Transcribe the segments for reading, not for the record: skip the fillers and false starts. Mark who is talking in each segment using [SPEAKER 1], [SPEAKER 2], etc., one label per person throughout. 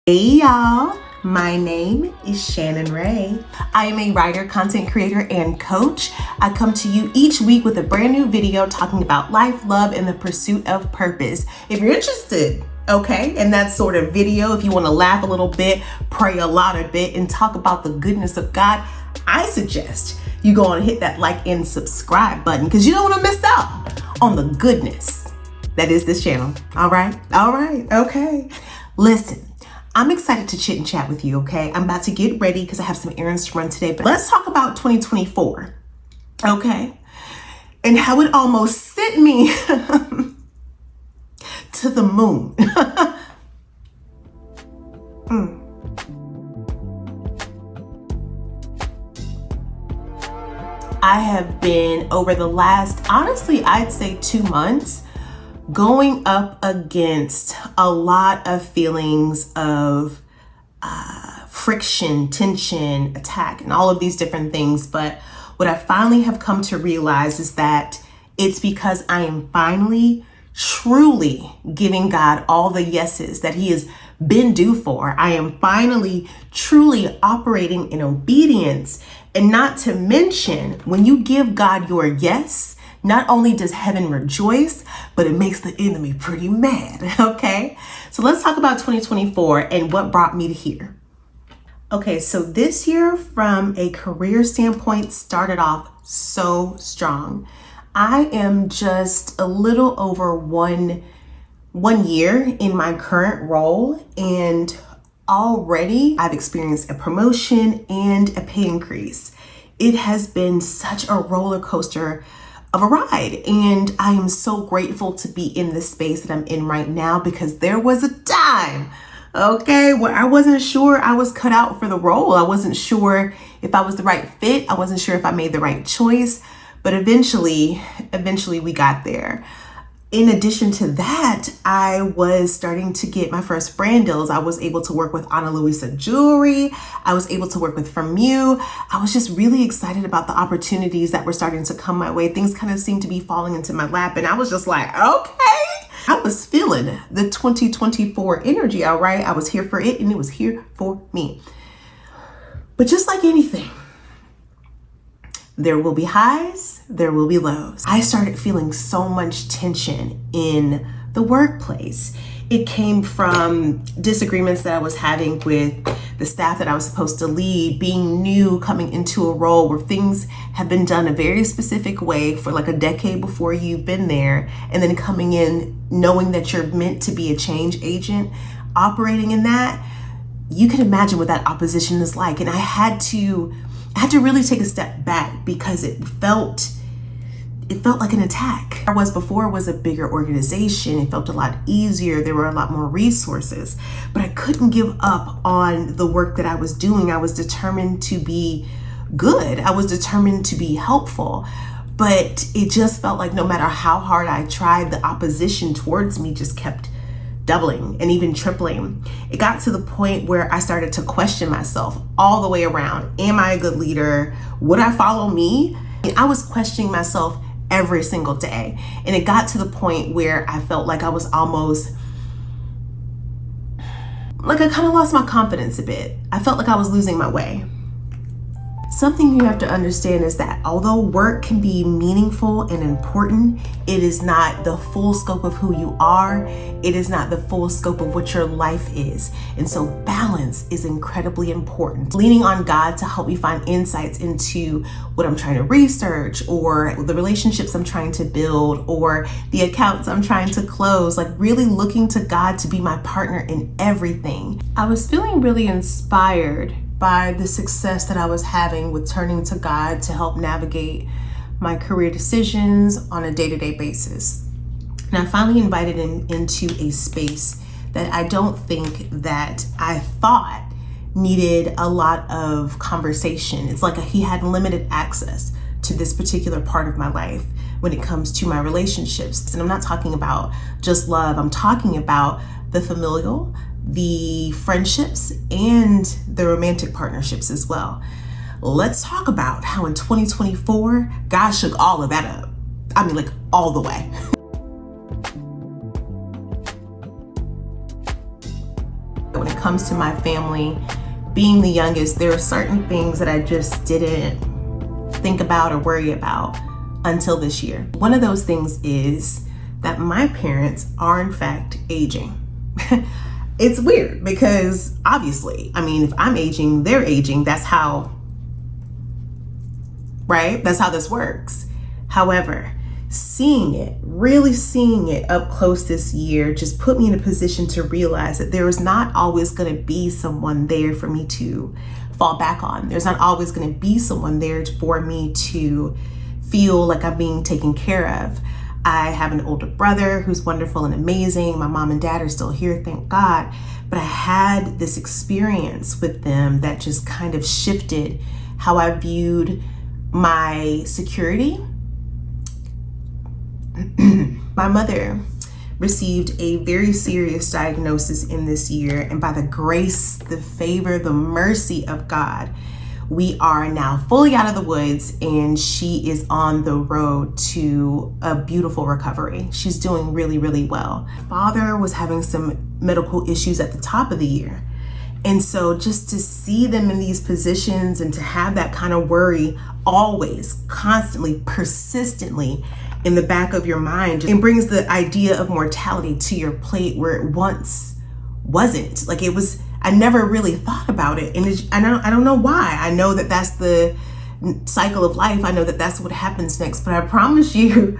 [SPEAKER 1] Hey y'all, my name is Shannon Ray. I am a writer, content creator, and coach. I come to you each week with a brand new video talking about life, love, and the pursuit of purpose. If you're interested, in that sort of video, if you want to laugh a little bit, pray a lot a bit, and talk about the goodness of God, I suggest you go and hit that like and subscribe button because you don't want to miss out on the goodness that is this channel. All right, okay. Listen. I'm excited to chit and chat with you, okay? I'm about to get ready because I have some errands to run today, but let's talk about 2024, okay? And how it almost sent me to the moon. I have been, over the last, honestly, I'd say 2 months, going up against a lot of feelings of friction, tension, attack, and all of these different things. But what I finally have come to realize is that it's because I am finally truly giving God all the yeses that He has been due for. I am finally truly operating in obedience. And not to mention, when you give God your yes, not only does heaven rejoice, but it makes the enemy pretty mad, okay? So let's talk about 2024 and what brought me to here. Okay, so this year from a career standpoint started off so strong. I am just a little over one year in my current role, and already I've experienced a promotion and a pay increase. It has been such a roller coaster of a ride, and I am so grateful to be in the space that I'm in right now, because there was a time, where I wasn't sure I was cut out for the role. I wasn't sure if I was the right fit. I wasn't sure if I made the right choice, but eventually we got there. In addition to that, I was starting to get my first brand deals. I was able to work with Ana Luisa Jewelry. I was able to work with From You. I was just really excited about the opportunities that were starting to come my way. Things kind of seemed to be falling into my lap, and I was just like, okay. I was feeling the 2024 energy, all right? I was here for it, and it was here for me. But just like anything, there will be highs, there will be lows. I started feeling so much tension in the workplace. It came from disagreements that I was having with the staff that I was supposed to lead, being new, coming into a role where things have been done a very specific way for like a decade before you've been there, and then coming in knowing that you're meant to be a change agent, operating in that. You can imagine what that opposition is like. And I had to really take a step back because it felt like an attack. I was before was a bigger organization. It felt a lot easier. There were a lot more resources, but I couldn't give up on the work that I was doing. I was determined to be good. I was determined to be helpful, but it just felt like no matter how hard I tried, the opposition towards me just kept doubling and even tripling. It got to the point where I started to question myself all the way around. Am I a good leader? Would I follow me? I was questioning myself every single day. And it got to the point where I felt like I was almost, like I kind of lost my confidence a bit. I felt like I was losing my way. Something you have to understand is that although work can be meaningful and important, it is not the full scope of who you are. It is not the full scope of what your life is. And so balance is incredibly important. Leaning on God to help me find insights into what I'm trying to research, or the relationships I'm trying to build, or the accounts I'm trying to close, like really looking to God to be my partner in everything. I was feeling really inspired by the success that I was having with turning to God to help navigate my career decisions on a day-to-day basis. And I finally invited him into a space that I don't think that I thought needed a lot of conversation. It's like he had limited access to this particular part of my life when it comes to my relationships. And I'm not talking about just love. I'm talking about the familial, the friendships, and the romantic partnerships as well. Let's talk about how in 2024, God shook all of that up. I mean, like all the way. When it comes to my family, being the youngest, there are certain things that I just didn't think about or worry about until this year. One of those things is that my parents are in fact aging. It's weird because obviously, I mean, if I'm aging, they're aging. That's how, right? That's how this works. However, really seeing it up close this year just put me in a position to realize that there is not always going to be someone there for me to fall back on. There's not always going to be someone there for me to feel like I'm being taken care of. I have an older brother who's wonderful and amazing. My mom and dad are still here, thank God. But I had this experience with them that just kind of shifted how I viewed my security. My mother received a very serious diagnosis in this year, and by the grace, the favor, the mercy of God, we are now fully out of the woods, and she is on the road to a beautiful recovery. She's doing really, really well. Father was having some medical issues at the top of the year. And so just to see them in these positions and to have that kind of worry always, constantly, persistently in the back of your mind, it brings the idea of mortality to your plate where it once wasn't. Like it was, I never really thought about it. And I don't know why. I know that that's the cycle of life. I know that that's what happens next. But I promise you,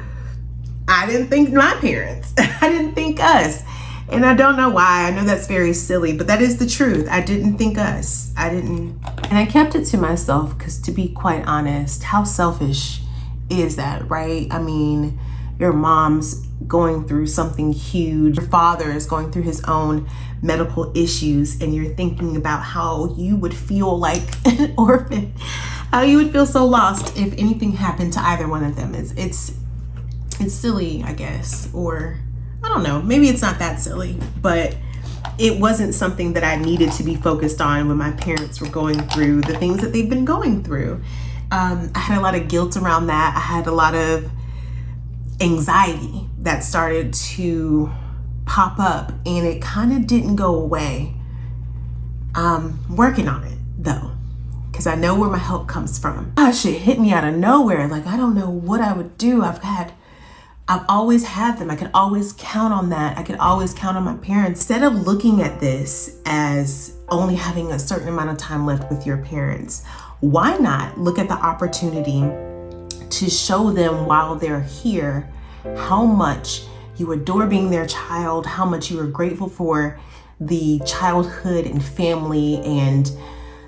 [SPEAKER 1] I didn't think my parents. I didn't think us. And I don't know why. I know that's very silly, but that is the truth. I didn't think us. I didn't. And I kept it to myself because, to be quite honest, how selfish is that, right? I mean, your mom's going through something huge. Your father is going through his own medical issues, and you're thinking about how you would feel like an orphan, how you would feel so lost if anything happened to either one of them. It's silly, I guess, or I don't know, maybe it's not that silly, but it wasn't something that I needed to be focused on when my parents were going through the things that they've been going through. I had a lot of guilt around that. I had a lot of anxiety that started to pop up, and it kind of didn't go away. Working on it though, because I know where my help comes from. Gosh, it hit me out of nowhere. Like, I don't know what I would do. I've always had them. I could always count on that. I could always count on my parents. Instead of looking at this as only having a certain amount of time left with your parents, why not look at the opportunity to show them while they're here how much you adore being their child, how much you are grateful for the childhood and family and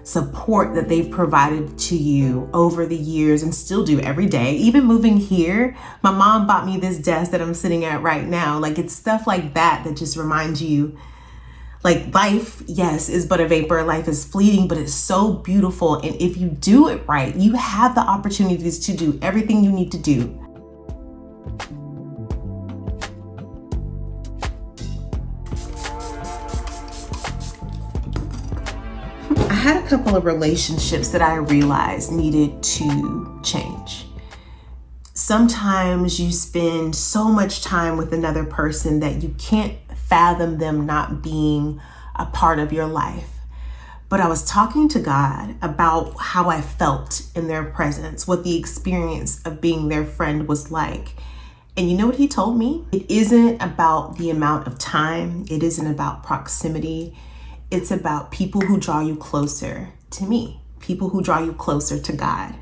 [SPEAKER 1] support that they've provided to you over the years and still do every day. Even moving here, my mom bought me this desk that I'm sitting at right now. Like, it's stuff like that that just reminds you, like, life, yes, is but a vapor. Life is fleeting, but it's so beautiful. And if you do it right, you have the opportunities to do everything you need to do. I had a couple of relationships that I realized needed to change. Sometimes you spend so much time with another person that you can't fathom them not being a part of your life. But I was talking to God about how I felt in their presence, what the experience of being their friend was like. And you know what he told me? It isn't about the amount of time. It isn't about proximity. It's about people who draw you closer to me, people who draw you closer to God.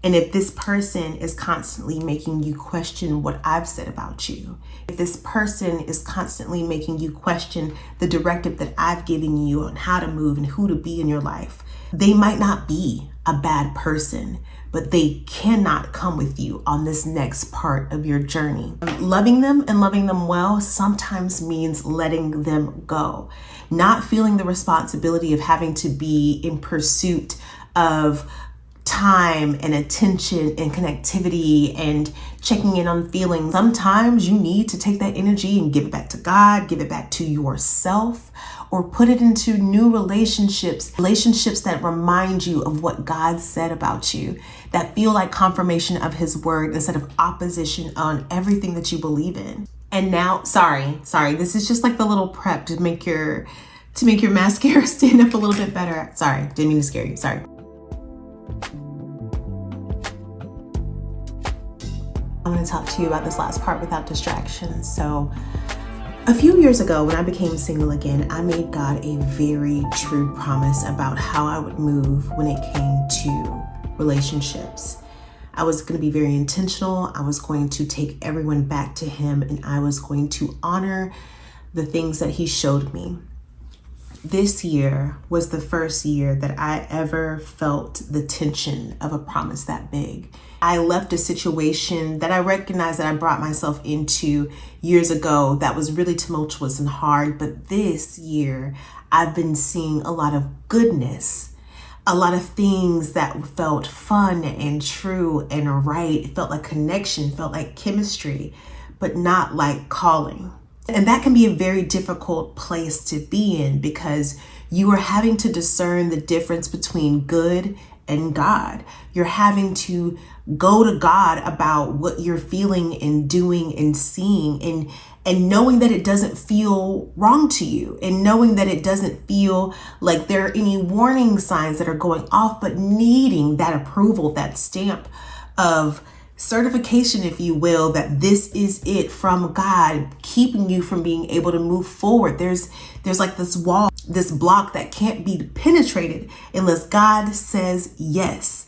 [SPEAKER 1] And if this person is constantly making you question what I've said about you, if this person is constantly making you question the directive that I've given you on how to move and who to be in your life, they might not be a bad person, but they cannot come with you on this next part of your journey. Loving them and loving them well sometimes means letting them go, not feeling the responsibility of having to be in pursuit of time and attention and connectivity and checking in on feelings. Sometimes you need to take that energy and give it back to God, give it back to yourself, or put it into new relationships that remind you of what God said about you, that feel like confirmation of his word instead of opposition on everything that you believe in. And now, sorry, this is just like the little prep to make your to make your mascara stand up a little bit better. Sorry, didn't mean to scare you, sorry. I'm gonna talk to you about this last part without distractions. So a few years ago, when I became single again, I made God a very true promise about how I would move when it came to relationships. I was going to be very intentional. I was going to take everyone back to Him, and I was going to honor the things that He showed me. This year was the first year that I ever felt the tension of a promise that big. I left a situation that I recognized that I brought myself into years ago that was really tumultuous and hard. But this year, I've been seeing a lot of goodness, a lot of things that felt fun and true and right. It felt like connection, felt like chemistry, but not like calling. And that can be a very difficult place to be in because you are having to discern the difference between good and God. You're having to go to God about what you're feeling and doing and seeing, and knowing that it doesn't feel wrong to you, and knowing that it doesn't feel like there are any warning signs that are going off, but needing that approval, that stamp of certification, if you will, that this is it from God, keeping you from being able to move forward. There's like this wall, this block that can't be penetrated unless God says yes.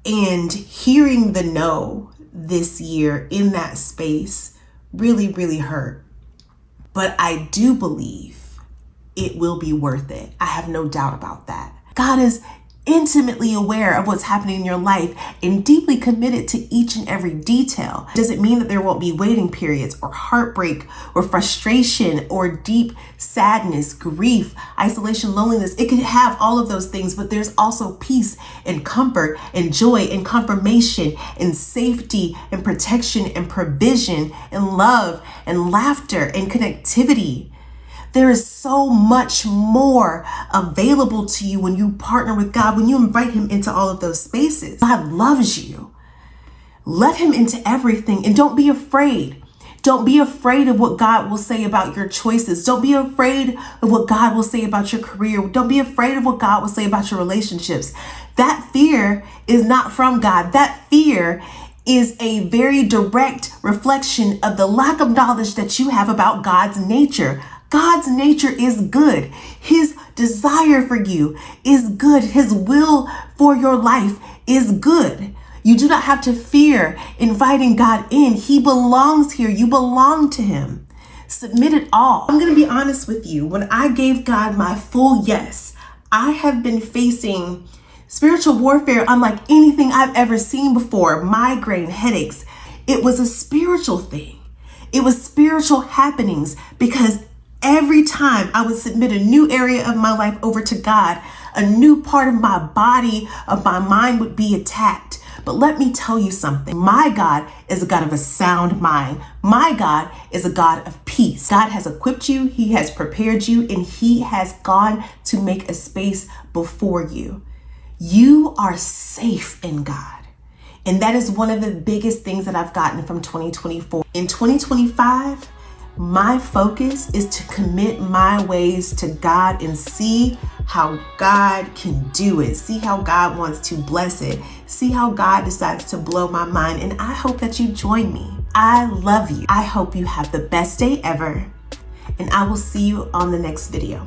[SPEAKER 1] And hearing the no this year in that space really, really hurt. But I do believe it will be worth it. I have no doubt about that. God is intimately aware of what's happening in your life and deeply committed to each and every detail. Does it mean that there won't be waiting periods or heartbreak or frustration or deep sadness, grief, isolation, loneliness? It could have all of those things, but there's also peace and comfort and joy and confirmation and safety and protection and provision and love and laughter and connectivity. There is so much more available to you when you partner with God, when you invite Him into all of those spaces. God loves you. Let Him into everything, and don't be afraid. Don't be afraid of what God will say about your choices. Don't be afraid of what God will say about your career. Don't be afraid of what God will say about your relationships. That fear is not from God. That fear is a very direct reflection of the lack of knowledge that you have about God's nature. God's nature is good. His desire for you is good. His will for your life is good. You do not have to fear inviting God in. He belongs here. You belong to Him. Submit it all. I'm going to be honest with you. When I gave God my full yes, I have been facing spiritual warfare unlike anything I've ever seen before. Migraine, headaches. It was a spiritual thing. It was spiritual happenings because every time I would submit a new area of my life over to God, a new part of my body, of my mind would be attacked. But let me tell you something. My God is a God of a sound mind. My God is a God of peace. God has equipped you. He has prepared you, and He has gone to make a space before you. You are safe in God. And that is one of the biggest things that I've gotten from 2024. In 2025, my focus is to commit my ways to God and see how God can do it. See how God wants to bless it. See how God decides to blow my mind. And I hope that you join me. I love you. I hope you have the best day ever. And I will see you on the next video.